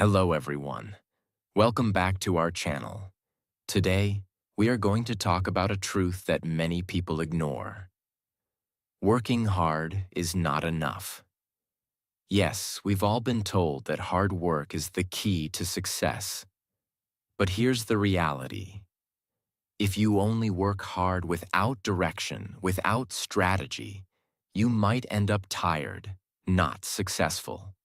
Hello everyone. Welcome back to our channel. Today, we are going to talk about a truth that many people ignore. Working hard is not enough. Yes, we've all been told that hard work is the key to success. But here's the reality. If you only work hard without direction, without strategy, you might end up tired, not successful.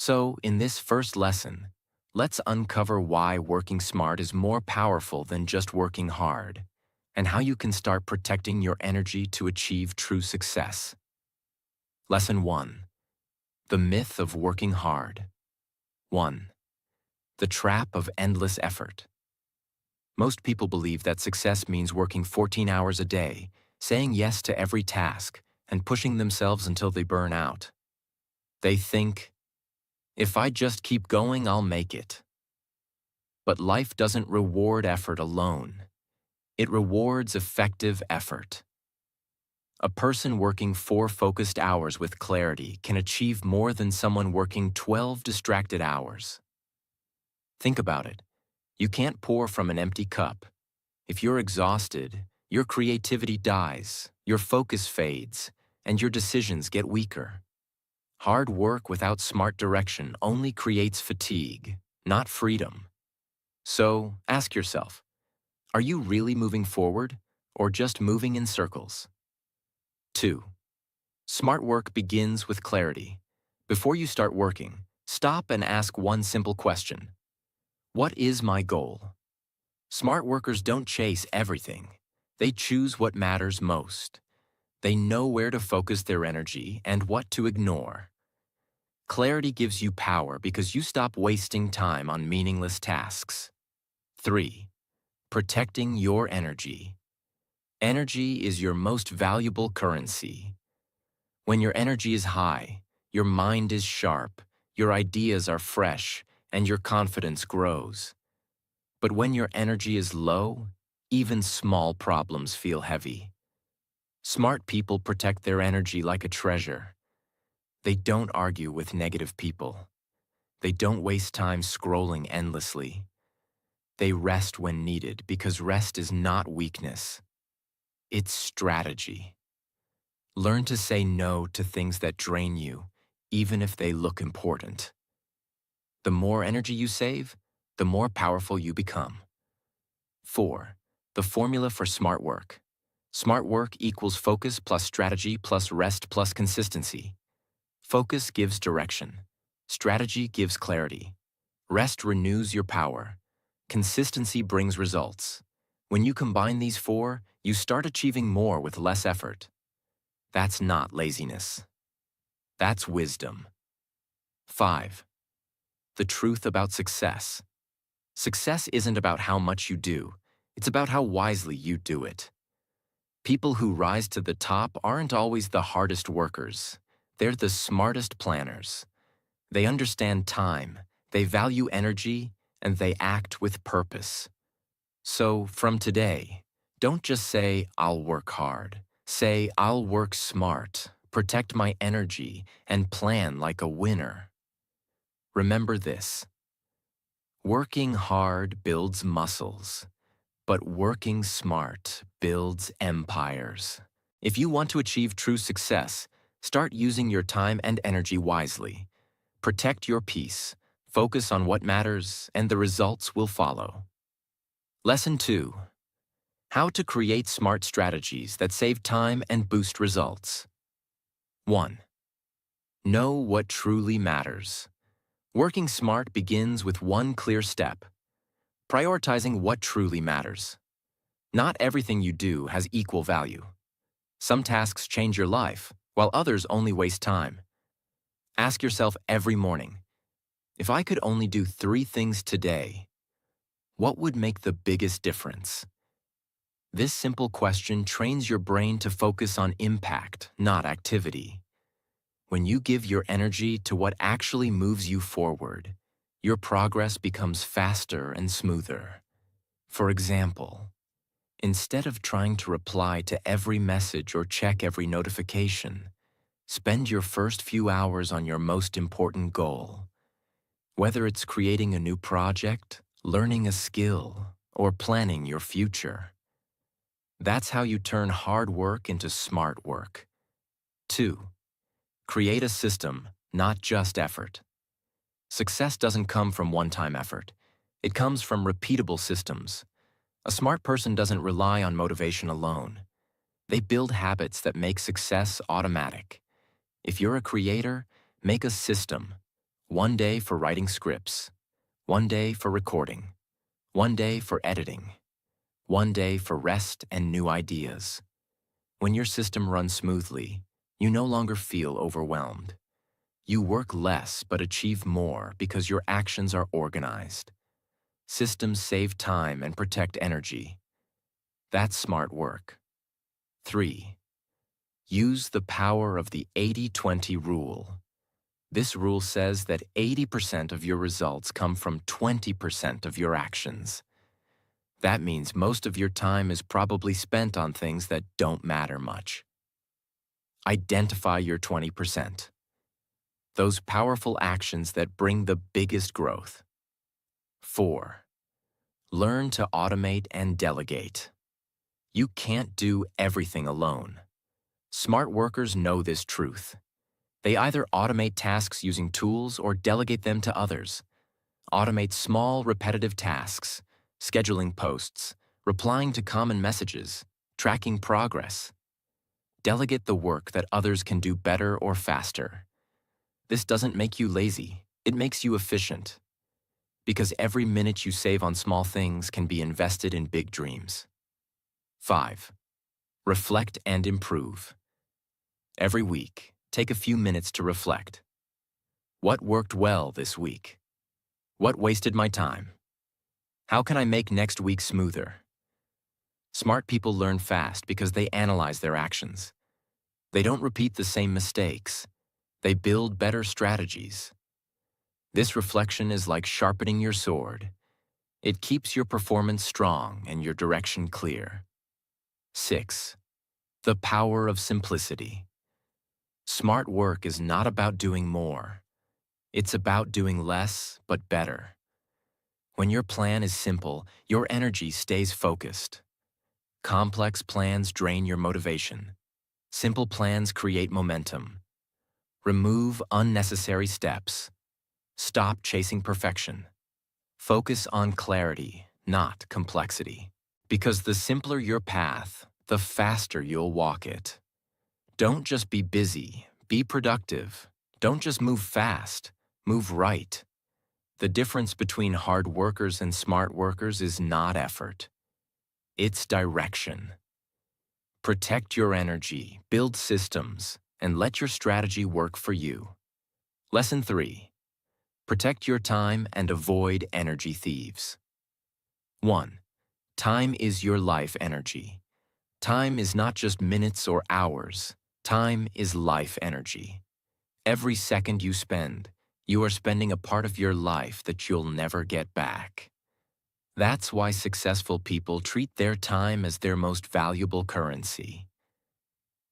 So, in this first lesson, let's uncover why working smart is more powerful than just working hard, and how you can start protecting your energy to achieve true success. Lesson 1. The myth of working hard. 1. The trap of endless effort. Most people believe that success means working 14 hours a day, saying yes to every task, and pushing themselves until they burn out. They think, if I just keep going, I'll make it. But life doesn't reward effort alone. It rewards effective effort. A person working 4 focused hours with clarity can achieve more than someone working 12 distracted hours. Think about it. You can't pour from an empty cup. If you're exhausted, your creativity dies, your focus fades, and your decisions get weaker. Hard work without smart direction only creates fatigue, not freedom. So, ask yourself, are you really moving forward or just moving in circles? 2. Smart work begins with clarity. Before you start working, stop and ask one simple question. What is my goal? Smart workers don't chase everything. They choose what matters most. They know where to focus their energy and what to ignore. Clarity gives you power because you stop wasting time on meaningless tasks. 3. Protecting your energy. Energy is your most valuable currency. When your energy is high, your mind is sharp, your ideas are fresh, and your confidence grows. But when your energy is low, even small problems feel heavy. Smart people protect their energy like a treasure. They don't argue with negative people. They don't waste time scrolling endlessly. They rest when needed because rest is not weakness. It's strategy. Learn to say no to things that drain you, even if they look important. The more energy you save, the more powerful you become. 4. The formula for smart work. Smart work equals focus plus strategy plus rest plus consistency. Focus gives direction. Strategy gives clarity. Rest renews your power. Consistency brings results. When you combine these 4, you start achieving more with less effort. That's not laziness. That's wisdom. 5. The truth about success. Success isn't about how much you do. It's about how wisely you do it. People who rise to the top aren't always the hardest workers. They're the smartest planners. They understand time, they value energy, and they act with purpose. So, from today, don't just say, I'll work hard. Say, I'll work smart, protect my energy, and plan like a winner. Remember this. Working hard builds muscles, but working smart builds empires. If you want to achieve true success, start using your time and energy wisely. Protect your peace, focus on what matters, and the results will follow. Lesson 2. How to create smart strategies that save time and boost results. 1. Know what truly matters. Working smart begins with one clear step. Prioritizing what truly matters. Not everything you do has equal value. Some tasks change your life, while others only waste time. Ask yourself every morning, if I could only do 3 things today, what would make the biggest difference? This simple question trains your brain to focus on impact, not activity. When you give your energy to what actually moves you forward, your progress becomes faster and smoother. For example, instead of trying to reply to every message or check every notification, spend your first few hours on your most important goal. Whether it's creating a new project, learning a skill, or planning your future. That's how you turn hard work into smart work. 2. Create a system, not just effort. Success doesn't come from one-time effort. It comes from repeatable systems. A smart person doesn't rely on motivation alone. They build habits that make success automatic. If you're a creator, make a system. One day for writing scripts, one day for recording, one day for editing, one day for rest and new ideas. When your system runs smoothly, you no longer feel overwhelmed. You work less but achieve more because your actions are organized. Systems save time and protect energy. That's smart work. 3. Use the power of the 80-20 rule. This rule says that 80% of your results come from 20% of your actions. That means most of your time is probably spent on things that don't matter much. Identify your 20%. Those powerful actions that bring the biggest growth. 4. Learn to automate and delegate. You can't do everything alone. Smart workers know this truth. They either automate tasks using tools or delegate them to others. Automate small, repetitive tasks, scheduling posts, replying to common messages, tracking progress. Delegate the work that others can do better or faster. This doesn't make you lazy, it makes you efficient. Because every minute you save on small things can be invested in big dreams. 5. Reflect and improve. Every week, take a few minutes to reflect. What worked well this week? What wasted my time? How can I make next week smoother? Smart people learn fast because they analyze their actions. They don't repeat the same mistakes. They build better strategies. This reflection is like sharpening your sword. It keeps your performance strong and your direction clear. 6. The power of simplicity. Smart work is not about doing more. It's about doing less, but better. When your plan is simple, your energy stays focused. Complex plans drain your motivation. Simple plans create momentum. Remove unnecessary steps. Stop chasing perfection. Focus on clarity, not complexity. Because the simpler your path, the faster you'll walk it. Don't just be busy, be productive. Don't just move fast, move right. The difference between hard workers and smart workers is not effort. It's direction. Protect your energy, build systems, and let your strategy work for you. Lesson 3. Protect your time and avoid energy thieves. 1. Time is your life energy. Time is not just minutes or hours. Time is life energy. Every second you spend, you are spending a part of your life that you'll never get back. That's why successful people treat their time as their most valuable currency.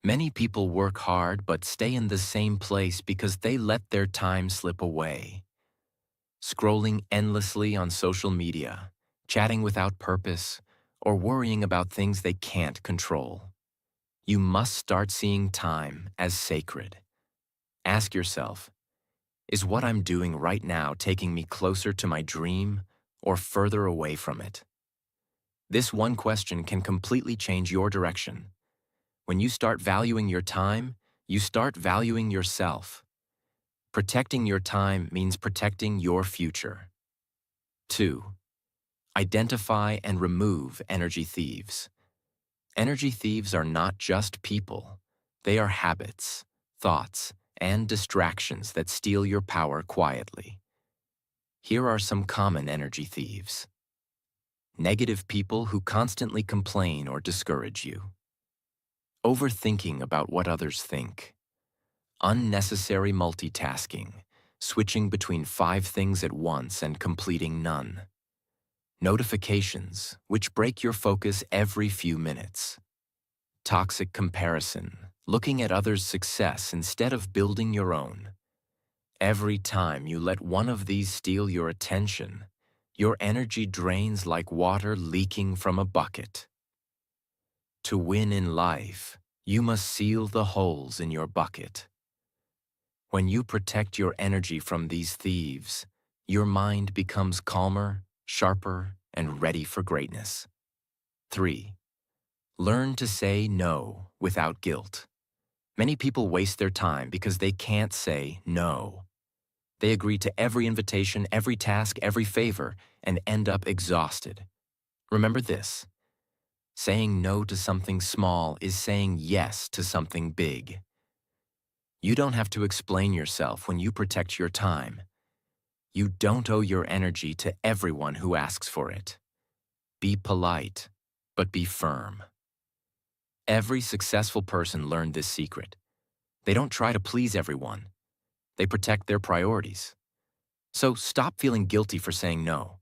Many people work hard but stay in the same place because they let their time slip away. Scrolling endlessly on social media, chatting without purpose, or worrying about things they can't control. You must start seeing time as sacred. Ask yourself, is what I'm doing right now taking me closer to my dream or further away from it? This one question can completely change your direction. When you start valuing your time, you start valuing yourself. Protecting your time means protecting your future. 2. Identify and remove energy thieves. Energy thieves are not just people. They are habits, thoughts, and distractions that steal your power quietly. Here are some common energy thieves. Negative people who constantly complain or discourage you. Overthinking about what others think. Unnecessary multitasking, switching between 5 things at once and completing none. Notifications, which break your focus every few minutes. Toxic comparison, looking at others' success instead of building your own. Every time you let one of these steal your attention, your energy drains like water leaking from a bucket. To win in life, you must seal the holes in your bucket. When you protect your energy from these thieves, your mind becomes calmer, sharper, and ready for greatness. 3. Learn to say no without guilt. Many people waste their time because they can't say no. They agree to every invitation, every task, every favor, and end up exhausted. Remember this: saying no to something small is saying yes to something big. You don't have to explain yourself when you protect your time. You don't owe your energy to everyone who asks for it. Be polite, but be firm. Every successful person learned this secret. They don't try to please everyone. They protect their priorities. So stop feeling guilty for saying no.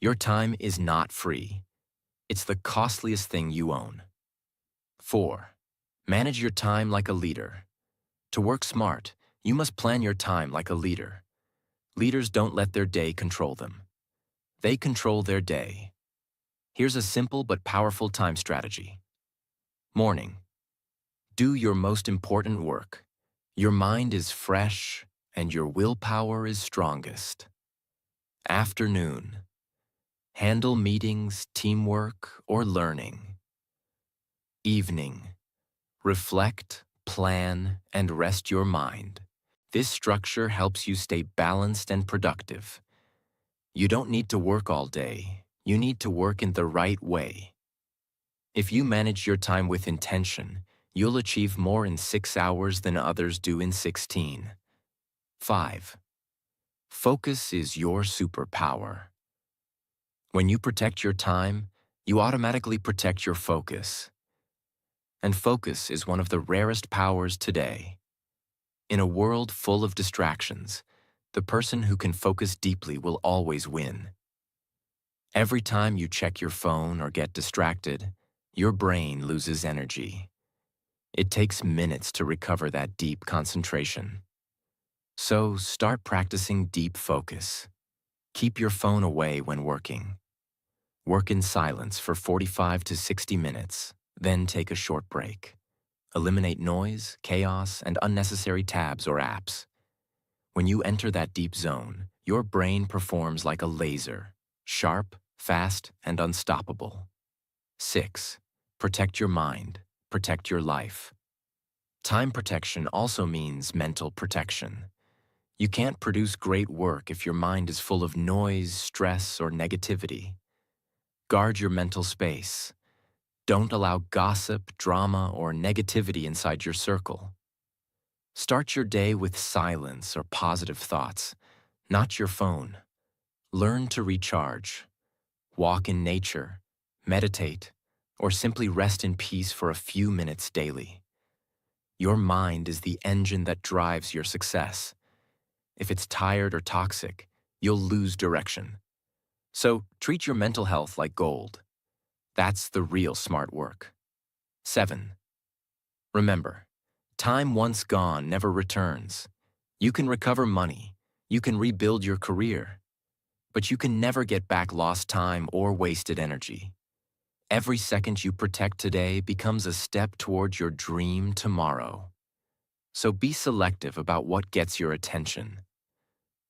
Your time is not free. It's the costliest thing you own. 4. Manage your time like a leader. To work smart, you must plan your time like a leader. Leaders don't let their day control them. They control their day. Here's a simple but powerful time strategy. Morning. Do your most important work. Your mind is fresh and your willpower is strongest. Afternoon. Handle meetings, teamwork, or learning. Evening. Reflect, plan, and rest your mind. This structure helps you stay balanced and productive. You don't need to work all day. You need to work in the right way. If you manage your time with intention, you'll achieve more in 6 hours than others do in 16. 5. Focus is your superpower. When you protect your time, you automatically protect your focus. And focus is one of the rarest powers today. In a world full of distractions, the person who can focus deeply will always win. Every time you check your phone or get distracted, your brain loses energy. It takes minutes to recover that deep concentration. So start practicing deep focus. Keep your phone away when working. Work in silence for 45 to 60 minutes, then take a short break. Eliminate noise, chaos, and unnecessary tabs or apps. When you enter that deep zone, your brain performs like a laser, sharp, fast, and unstoppable. 6. Protect your mind. Protect your life. Time protection also means mental protection. You can't produce great work if your mind is full of noise, stress, or negativity. Guard your mental space. Don't allow gossip, drama, or negativity inside your circle. Start your day with silence or positive thoughts, not your phone. Learn to recharge. Walk in nature, meditate, or simply rest in peace for a few minutes daily. Your mind is the engine that drives your success. If it's tired or toxic, you'll lose direction. So treat your mental health like gold. That's the real smart work. 7. Remember, time once gone never returns. You can recover money, you can rebuild your career, but you can never get back lost time or wasted energy. Every second you protect today becomes a step toward your dream tomorrow. So be selective about what gets your attention.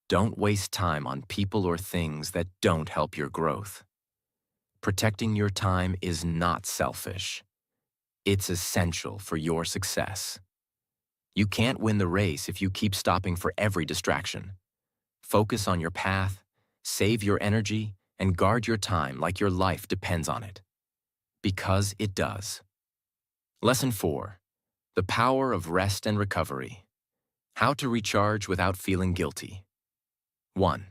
Don't waste time on people or things that don't help your growth. Protecting your time is not selfish. It's essential for your success. You can't win the race if you keep stopping for every distraction. Focus on your path, save your energy, and guard your time like your life depends on it. Because it does. Lesson 4. The power of rest and recovery. How to recharge without feeling guilty. 1.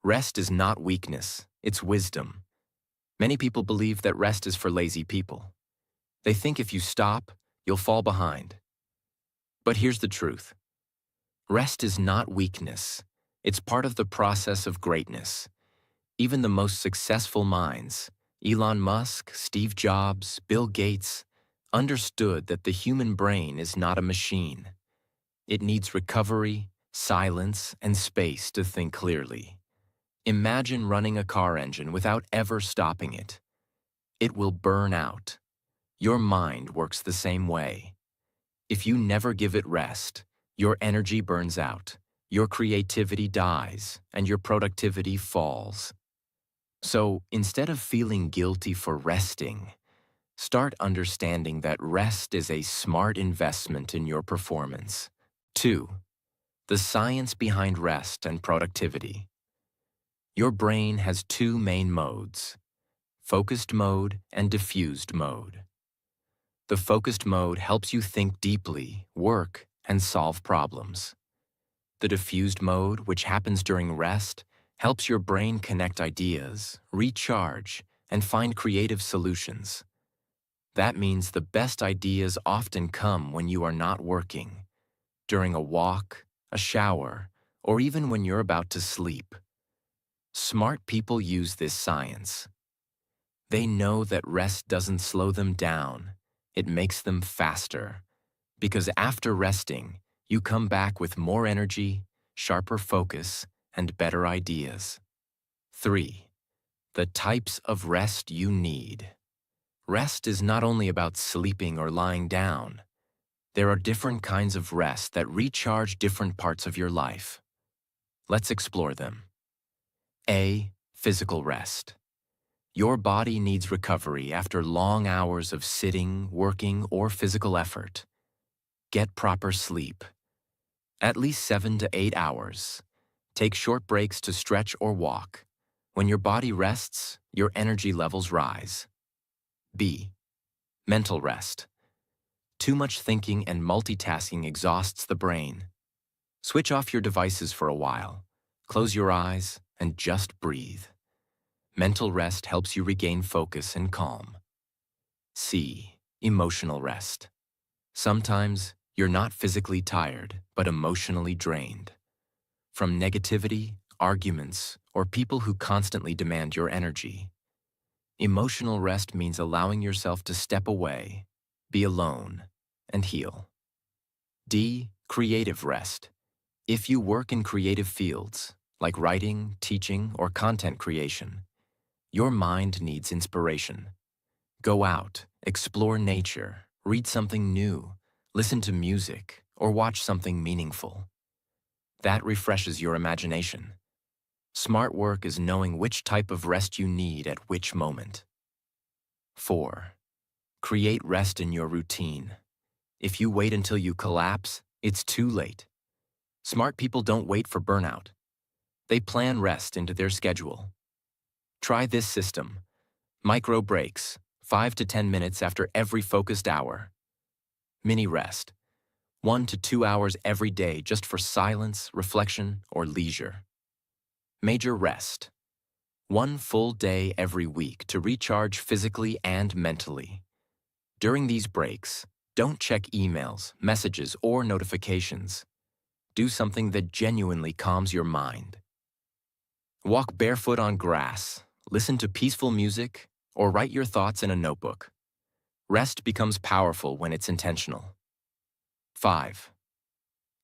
Rest is not weakness, it's wisdom. Many people believe that rest is for lazy people. They think if you stop, you'll fall behind. But here's the truth. Rest is not weakness. It's part of the process of greatness. Even the most successful minds, Elon Musk, Steve Jobs, Bill Gates, understood that the human brain is not a machine. It needs recovery, silence, and space to think clearly. Imagine running a car engine without ever stopping it. It will burn out. Your mind works the same way. If you never give it rest, your energy burns out, your creativity dies, and your productivity falls. So instead of feeling guilty for resting, start understanding that rest is a smart investment in your performance. 2. The science behind rest and productivity. Your brain has two main modes: focused mode and diffused mode. The focused mode helps you think deeply, work, and solve problems. The diffused mode, which happens during rest, helps your brain connect ideas, recharge, and find creative solutions. That means the best ideas often come when you are not working, during a walk, a shower, or even when you're about to sleep. Smart people use this science. They know that rest doesn't slow them down, it makes them faster. Because after resting, you come back with more energy, sharper focus, and better ideas. 3. The types of rest you need. Rest is not only about sleeping or lying down. There are different kinds of rest that recharge different parts of your life. Let's explore them. A. Physical rest. Your body needs recovery after long hours of sitting, working, or physical effort. Get proper sleep. At least 7 to 8 hours. Take short breaks to stretch or walk. When your body rests, your energy levels rise. B. Mental rest. Too much thinking and multitasking exhausts the brain. Switch off your devices for a while. Close your eyes and just breathe. Mental rest helps you regain focus and calm. C. Emotional rest. Sometimes you're not physically tired, but emotionally drained. From negativity, arguments, or people who constantly demand your energy. Emotional rest means allowing yourself to step away, be alone, and heal. D. Creative rest. If you work in creative fields, like writing, teaching, or content creation, your mind needs inspiration. Go out, explore nature, read something new, listen to music, or watch something meaningful. That refreshes your imagination. Smart work is knowing which type of rest you need at which moment. 4. Create rest in your routine. If you wait until you collapse, it's too late. Smart people don't wait for burnout. They plan rest into their schedule. Try this system. Micro breaks, 5 to 10 minutes after every focused hour. Mini rest, 1 to 2 hours every day just for silence, reflection, or leisure. Major rest, 1 full day every week to recharge physically and mentally. During these breaks, don't check emails, messages, or notifications. Do something that genuinely calms your mind. Walk barefoot on grass, listen to peaceful music, or write your thoughts in a notebook. Rest becomes powerful when it's intentional. 5.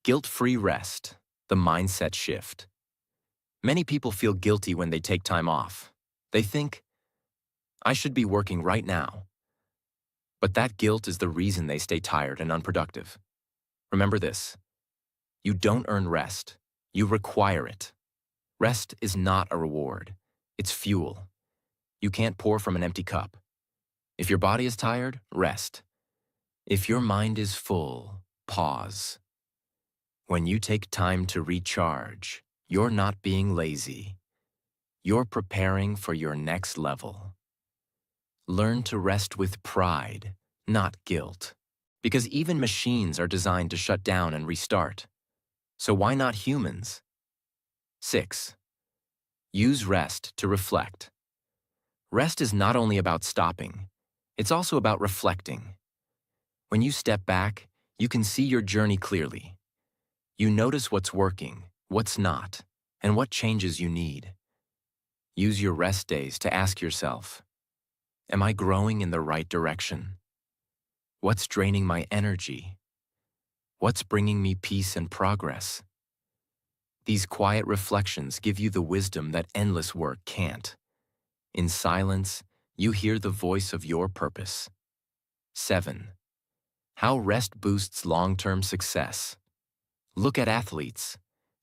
Guilt-free rest, the mindset shift. Many people feel guilty when they take time off. They think, I should be working right now. But that guilt is the reason they stay tired and unproductive. Remember this: you don't earn rest, you require it. Rest is not a reward, it's fuel. You can't pour from an empty cup. If your body is tired, rest. If your mind is full, pause. When you take time to recharge, you're not being lazy. You're preparing for your next level. Learn to rest with pride, not guilt. Because even machines are designed to shut down and restart. So why not humans? 6. Use rest to reflect. Rest is not only about stopping, it's also about reflecting. When you step back, you can see your journey clearly. You notice what's working, what's not, and what changes you need. Use your rest days to ask yourself, am I growing in the right direction? What's draining my energy? What's bringing me peace and progress? These quiet reflections give you the wisdom that endless work can't. In silence, you hear the voice of your purpose. 7. How rest boosts long-term success. Look at athletes.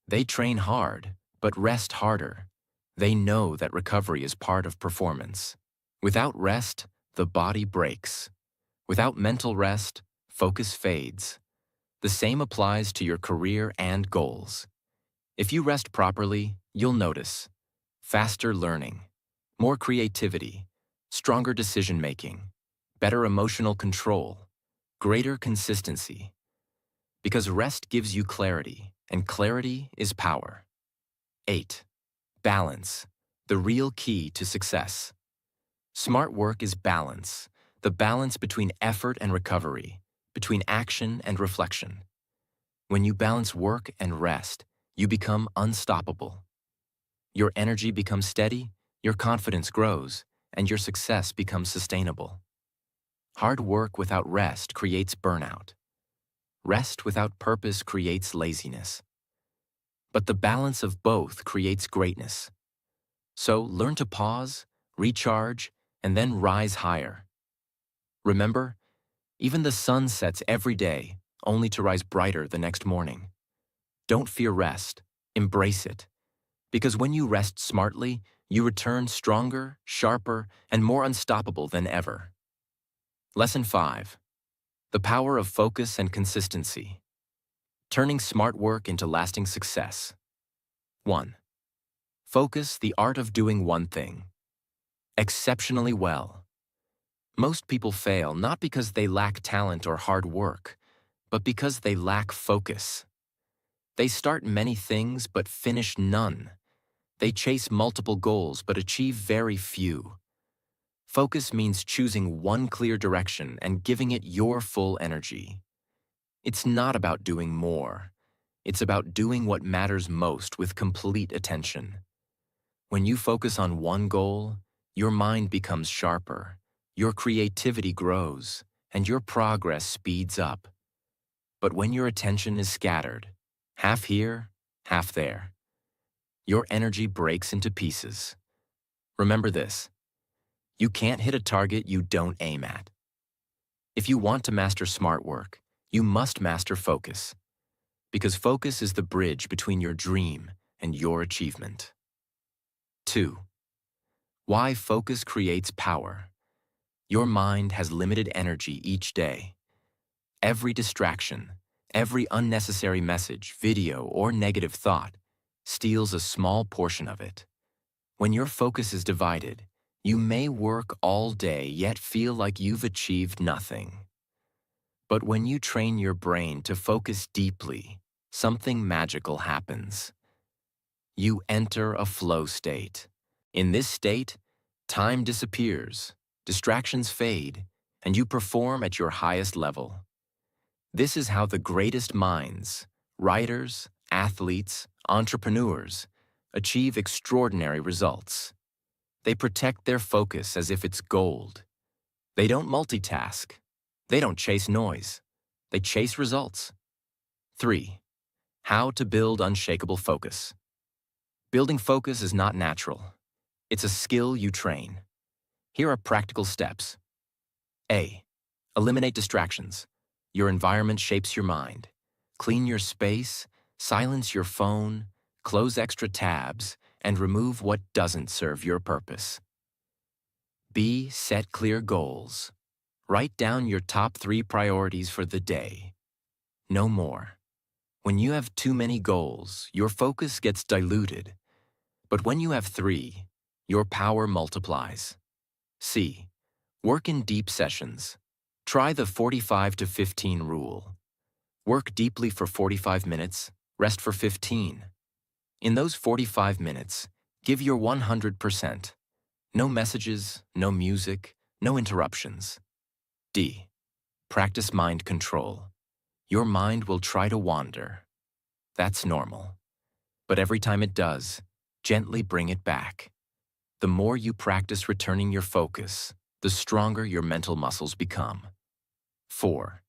They train hard, but rest harder. They know that recovery is part of performance. Without rest, the body breaks. Without mental rest, focus fades. The same applies to your career and goals. If you rest properly, you'll notice faster learning, more creativity, stronger decision-making, better emotional control, greater consistency. Because rest gives you clarity, and clarity is power. 8. Balance, the real key to success. Smart work is balance, the balance between effort and recovery, between action and reflection. When you balance work and rest, you become unstoppable. Your energy becomes steady, your confidence grows, and your success becomes sustainable. Hard work without rest creates burnout. Rest without purpose creates laziness. But the balance of both creates greatness. So learn to pause, recharge, and then rise higher. Remember, even the sun sets every day, only to rise brighter the next morning. Don't fear rest, embrace it. Because when you rest smartly, you return stronger, sharper, and more unstoppable than ever. Lesson 5. The power of focus and consistency. Turning smart work into lasting success. 1. Focus, the art of doing one thing exceptionally well. Most people fail not because they lack talent or hard work, but because they lack focus. They start many things but finish none. They chase multiple goals but achieve very few. Focus means choosing one clear direction and giving it your full energy. It's not about doing more. It's about doing what matters most with complete attention. When you focus on one goal, your mind becomes sharper, your creativity grows, and your progress speeds up. But when your attention is scattered, half here, half there, your energy breaks into pieces. Remember this: you can't hit a target you don't aim at. If you want to master smart work, you must master focus. Because focus is the bridge between your dream and your achievement. 2. Why focus creates power. Your mind has limited energy each day. Every distraction, every unnecessary message, video, or negative thought steals a small portion of it. When your focus is divided, you may work all day yet feel like you've achieved nothing. But when you train your brain to focus deeply, something magical happens. You enter a flow state. In this state, time disappears, distractions fade, and you perform at your highest level. This is how the greatest minds, writers, athletes, entrepreneurs, achieve extraordinary results. They protect their focus as if it's gold. They don't multitask. They don't chase noise. They chase results. 3. How to build unshakable focus. Building focus is not natural. It's a skill you train. Here are practical steps. A. Eliminate distractions. Your environment shapes your mind. Clean your space, silence your phone, close extra tabs, and remove what doesn't serve your purpose. B. Set clear goals. Write down your top 3 priorities for the day. No more. When you have too many goals, your focus gets diluted. But when you have 3, your power multiplies. C. Work in deep sessions. Try the 45 to 15 rule. Work deeply for 45 minutes, rest for 15. In those 45 minutes, give your 100%. No messages, no music, no interruptions. D. Practice mind control. Your mind will try to wander. That's normal. But every time it does, gently bring it back. The more you practice returning your focus, the stronger your mental muscles become. 4.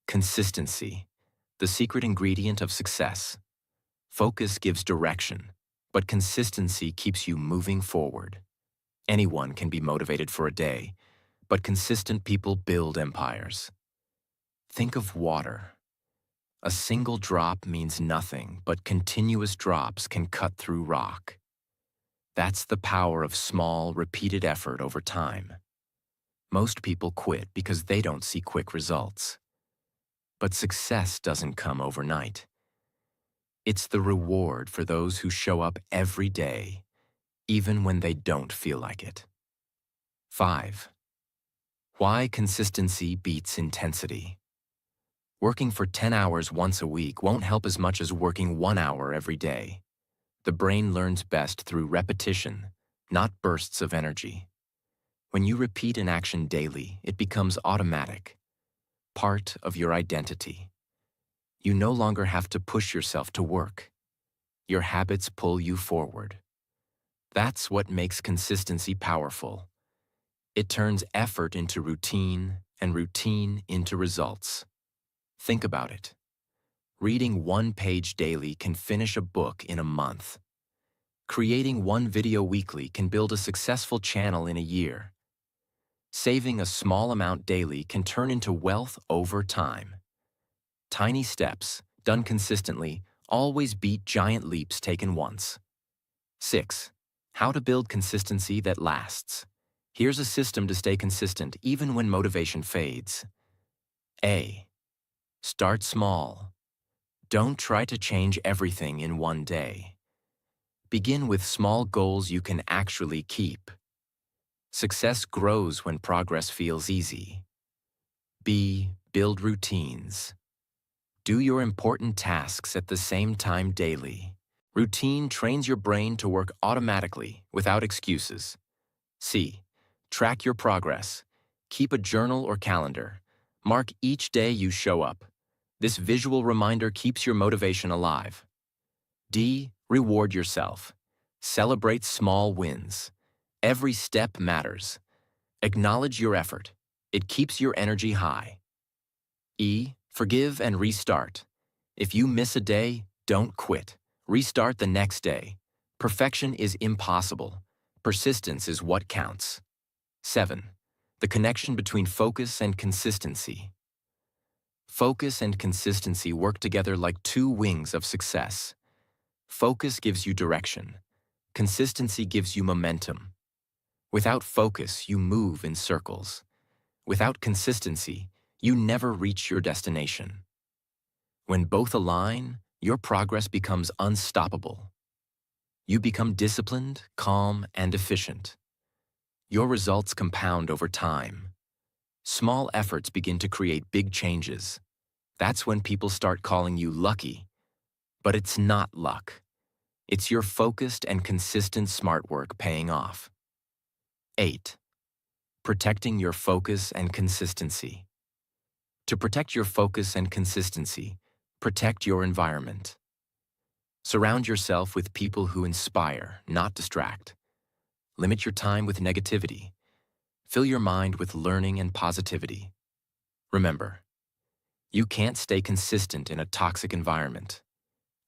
Consistency, the secret ingredient of success. Focus gives direction, but consistency keeps you moving forward. Anyone can be motivated for a day, but consistent people build empires. Think of water. A single drop means nothing, but continuous drops can cut through rock. That's the power of small, repeated effort over time. Most people quit because they don't see quick results. But success doesn't come overnight. It's the reward for those who show up every day, even when they don't feel like it. 5. Why consistency beats intensity. Working for 10 hours once a week won't help as much as working 1 hour every day. The brain learns best through repetition, not bursts of energy. When you repeat an action daily, it becomes automatic, part of your identity. You no longer have to push yourself to work. Your habits pull you forward. That's what makes consistency powerful. It turns effort into routine and routine into results. Think about it. Reading 1 page daily can finish a book in a month. Creating 1 video weekly can build a successful channel in a year. Saving a small amount daily can turn into wealth over time. Tiny steps, done consistently, always beat giant leaps taken once. 6. How to build consistency that lasts. Here's a system to stay consistent even when motivation fades. A. Start small. Don't try to change everything in one day. Begin with small goals you can actually keep. Success grows when progress feels easy. B. Build routines. Do your important tasks at the same time daily. Routine trains your brain to work automatically, without excuses. C. Track your progress. Keep a journal or calendar. Mark each day you show up. This visual reminder keeps your motivation alive. D. Reward yourself. Celebrate small wins. Every step matters. Acknowledge your effort. It keeps your energy high. E. Forgive and restart. If you miss a day, don't quit. Restart the next day. Perfection is impossible. Persistence is what counts. 7. The connection between focus and consistency. Focus and consistency work together like 2 wings of success. Focus gives you direction. Consistency gives you momentum. Without focus, you move in circles. Without consistency, you never reach your destination. When both align, your progress becomes unstoppable. You become disciplined, calm, and efficient. Your results compound over time. Small efforts begin to create big changes. That's when people start calling you lucky. But it's not luck. It's your focused and consistent smart work paying off. 8. Protecting your focus and consistency. To protect your focus and consistency, protect your environment. Surround yourself with people who inspire, not distract. Limit your time with negativity. Fill your mind with learning and positivity. Remember, you can't stay consistent in a toxic environment.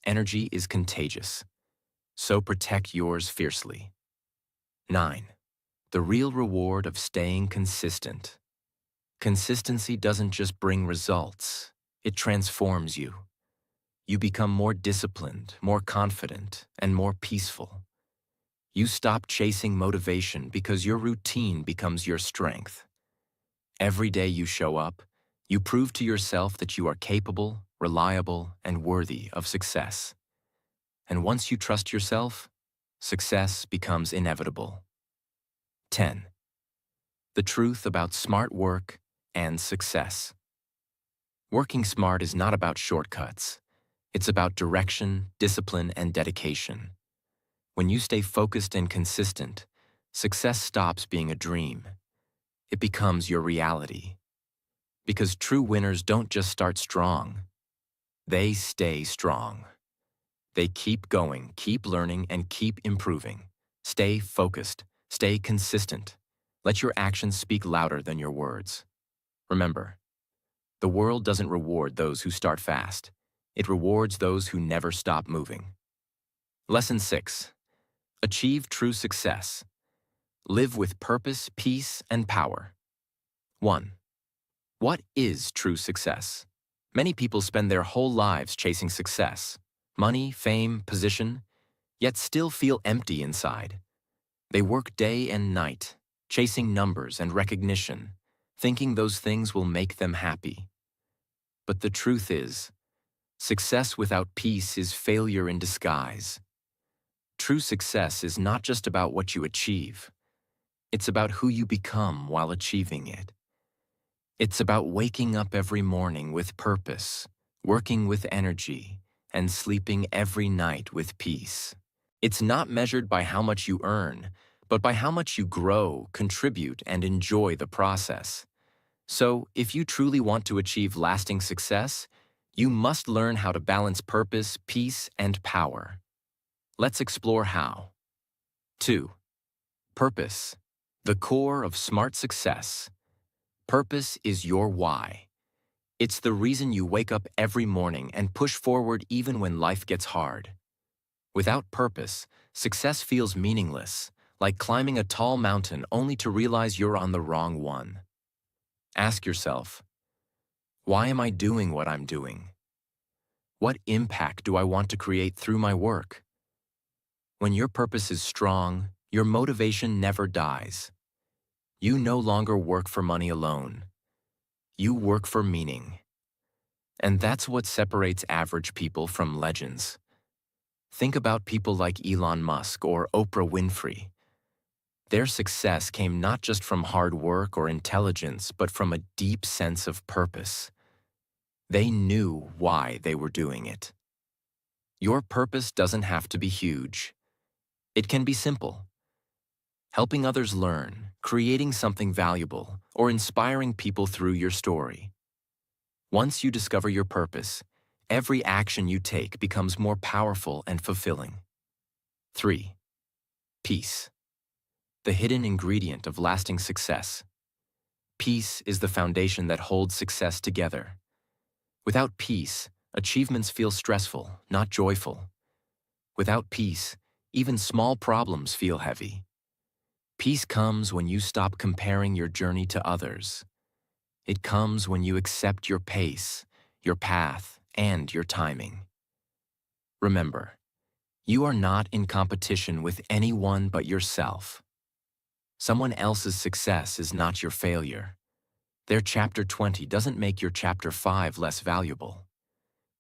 Energy is contagious, so protect yours fiercely. 9. The real reward of staying consistent. Consistency doesn't just bring results, it transforms you. You become more disciplined, more confident, and more peaceful. You stop chasing motivation because your routine becomes your strength. Every day you show up, you prove to yourself that you are capable, reliable, and worthy of success. And once you trust yourself, success becomes inevitable. 10. The truth about smart work and success. Working smart is not about shortcuts. It's about direction, discipline, and dedication. When you stay focused and consistent, success stops being a dream. It becomes your reality. Because true winners don't just start strong. They stay strong. They keep going, keep learning, and keep improving. Stay focused. Stay consistent. Let your actions speak louder than your words. Remember, the world doesn't reward those who start fast. It rewards those who never stop moving. Lesson 6. Achieve true success. Live with purpose, peace, and power. 1. What is true success? Many people spend their whole lives chasing success, money, fame, position, yet still feel empty inside. They work day and night, chasing numbers and recognition, thinking those things will make them happy. But the truth is, success without peace is failure in disguise. True success is not just about what you achieve. It's about who you become while achieving it. It's about waking up every morning with purpose, working with energy, and sleeping every night with peace. It's not measured by how much you earn, but by how much you grow, contribute, and enjoy the process. So, if you truly want to achieve lasting success, you must learn how to balance purpose, peace, and power. Let's explore how. 2. Purpose, the core of smart success. Purpose is your why. It's the reason you wake up every morning and push forward even when life gets hard. Without purpose, success feels meaningless, like climbing a tall mountain only to realize you're on the wrong one. Ask yourself, why am I doing what I'm doing? What impact do I want to create through my work? When your purpose is strong, your motivation never dies. You no longer work for money alone. You work for meaning. And that's what separates average people from legends. Think about people like Elon Musk or Oprah Winfrey. Their success came not just from hard work or intelligence, but from a deep sense of purpose. They knew why they were doing it. Your purpose doesn't have to be huge. It can be simple. Helping others learn, creating something valuable, or inspiring people through your story. Once you discover your purpose, every action you take becomes more powerful and fulfilling. 3. Peace, the hidden ingredient of lasting success. Peace is the foundation that holds success together. Without peace, achievements feel stressful, not joyful. Without peace, even small problems feel heavy. Peace comes when you stop comparing your journey to others. It comes when you accept your pace, your path, and your timing. Remember, you are not in competition with anyone but yourself. Someone else's success is not your failure. Their chapter 20 doesn't make your chapter 5 less valuable.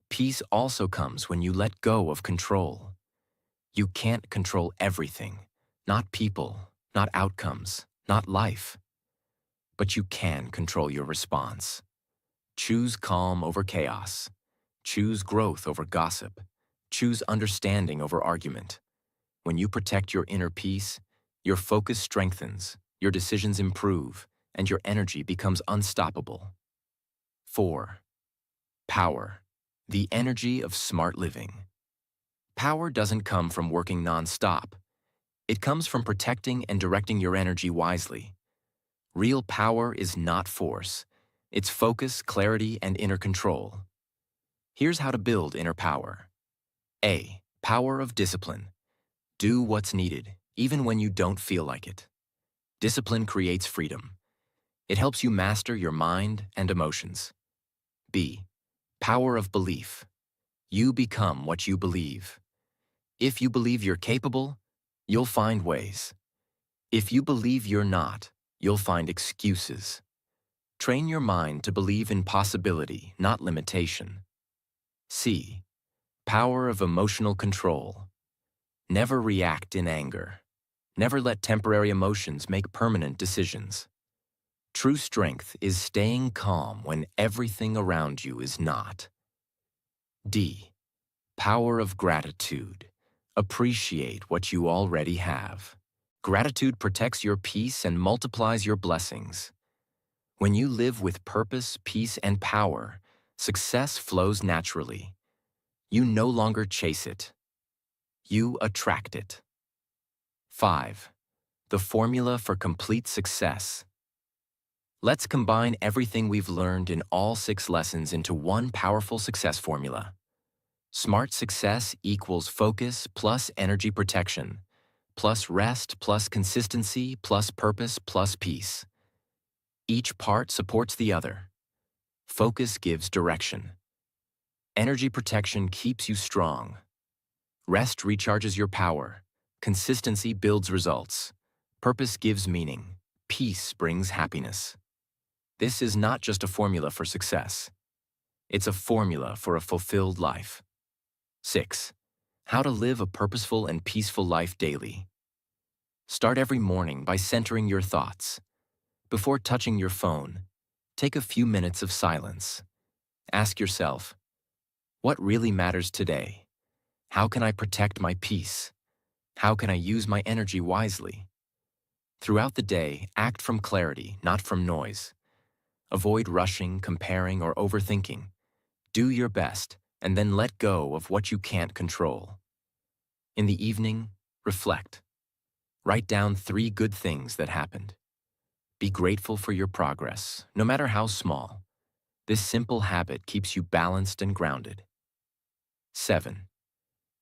Peace also comes when you let go of control. You can't control everything, not people, not outcomes, not life. But you can control your response. Choose calm over chaos. Choose growth over gossip. Choose understanding over argument. When you protect your inner peace, your focus strengthens, your decisions improve, and your energy becomes unstoppable. 4. Power, the energy of smart living. Power doesn't come from working non-stop. It comes from protecting and directing your energy wisely. Real power is not force. It's focus, clarity, and inner control. Here's how to build inner power. A. Power of discipline. Do what's needed, even when you don't feel like it. Discipline creates freedom. It helps you master your mind and emotions. B. Power of belief. You become what you believe. If you believe you're capable, you'll find ways. If you believe you're not, you'll find excuses. Train your mind to believe in possibility, not limitation. C. Power of emotional control. Never react in anger. Never let temporary emotions make permanent decisions. True strength is staying calm when everything around you is not. D. Power of gratitude. Appreciate what you already have. Gratitude protects your peace and multiplies your blessings. When you live with purpose, peace, and power, success flows naturally. You no longer chase it. You attract it. 5. The formula for complete success. Let's combine everything we've learned in all 6 lessons into one powerful success formula. Smart success equals focus plus energy protection, plus rest plus consistency plus purpose plus peace. Each part supports the other. Focus gives direction. Energy protection keeps you strong. Rest recharges your power. Consistency builds results. Purpose gives meaning. Peace brings happiness. This is not just a formula for success. It's a formula for a fulfilled life. 6. How to live a purposeful and peaceful life daily. Start every morning by centering your thoughts. Before touching your phone, take a few minutes of silence. Ask yourself, what really matters today? How can I protect my peace? How can I use my energy wisely? Throughout the day, act from clarity, not from noise. Avoid rushing, comparing, or overthinking. Do your best, and then let go of what you can't control. In the evening, reflect. Write down 3 good things that happened. Be grateful for your progress, no matter how small. This simple habit keeps you balanced and grounded. 7.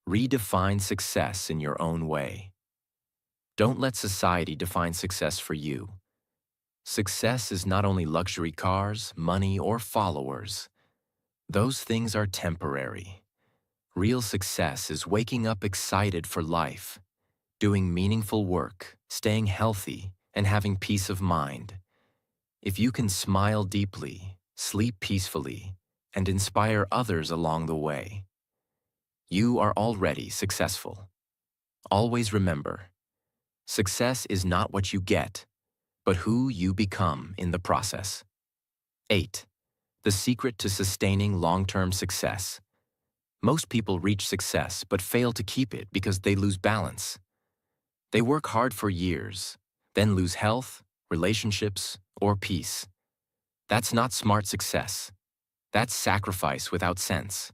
Redefine success in your own way. Don't let society define success for you. Success is not only luxury cars, money, or followers. Those things are temporary. Real success is waking up excited for life, doing meaningful work, staying healthy, and having peace of mind. If you can smile deeply, sleep peacefully, and inspire others along the way, you are already successful. Always remember, success is not what you get, but who you become in the process. 8. The secret to sustaining long-term success. Most people reach success but fail to keep it because they lose balance. They work hard for years, then lose health, relationships, or peace. That's not smart success. That's sacrifice without sense.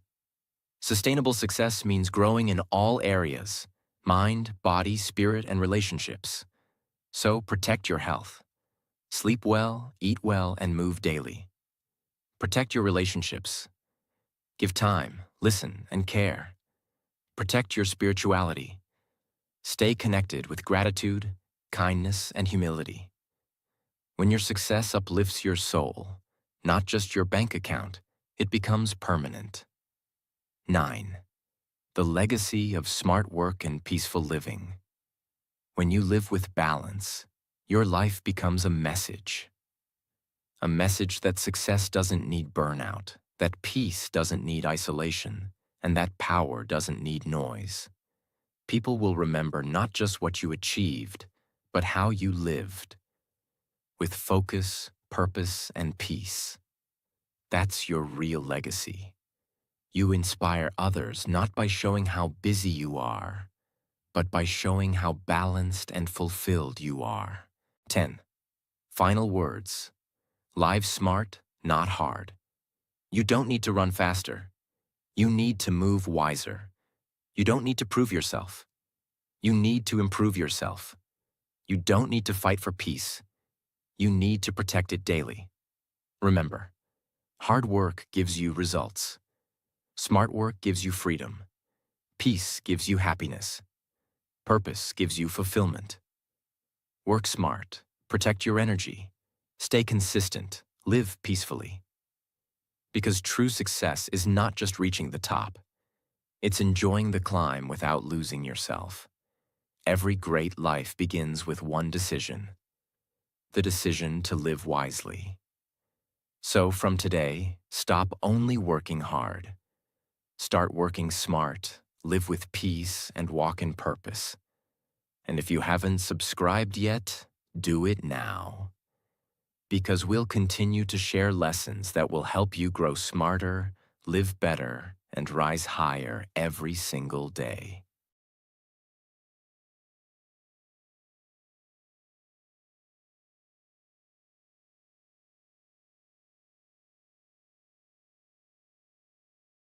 Sustainable success means growing in all areas: mind, body, spirit, and relationships. So protect your health. Sleep well, eat well, and move daily. Protect your relationships. Give time, listen, and care. Protect your spirituality. Stay connected with gratitude, kindness, and humility. When your success uplifts your soul, not just your bank account, it becomes permanent. 9. The legacy of smart work and peaceful living. When you live with balance, your life becomes a message. A message that success doesn't need burnout, that peace doesn't need isolation, and that power doesn't need noise. People will remember not just what you achieved, but how you lived. With focus, purpose, and peace. That's your real legacy. You inspire others not by showing how busy you are, but by showing how balanced and fulfilled you are. 10. Final words. Live smart, not hard. You don't need to run faster. You need to move wiser. You don't need to prove yourself. You need to improve yourself. You don't need to fight for peace. You need to protect it daily. Remember, hard work gives you results. Smart work gives you freedom. Peace gives you happiness. Purpose gives you fulfillment. Work smart. Protect your energy. Stay consistent. Live peacefully. Because true success is not just reaching the top. It's enjoying the climb without losing yourself. Every great life begins with one decision. The decision to live wisely. So from today, stop only working hard. Start working smart, live with peace, and walk in purpose. And if you haven't subscribed yet, do it now. Because we'll continue to share lessons that will help you grow smarter, live better, and rise higher every single day.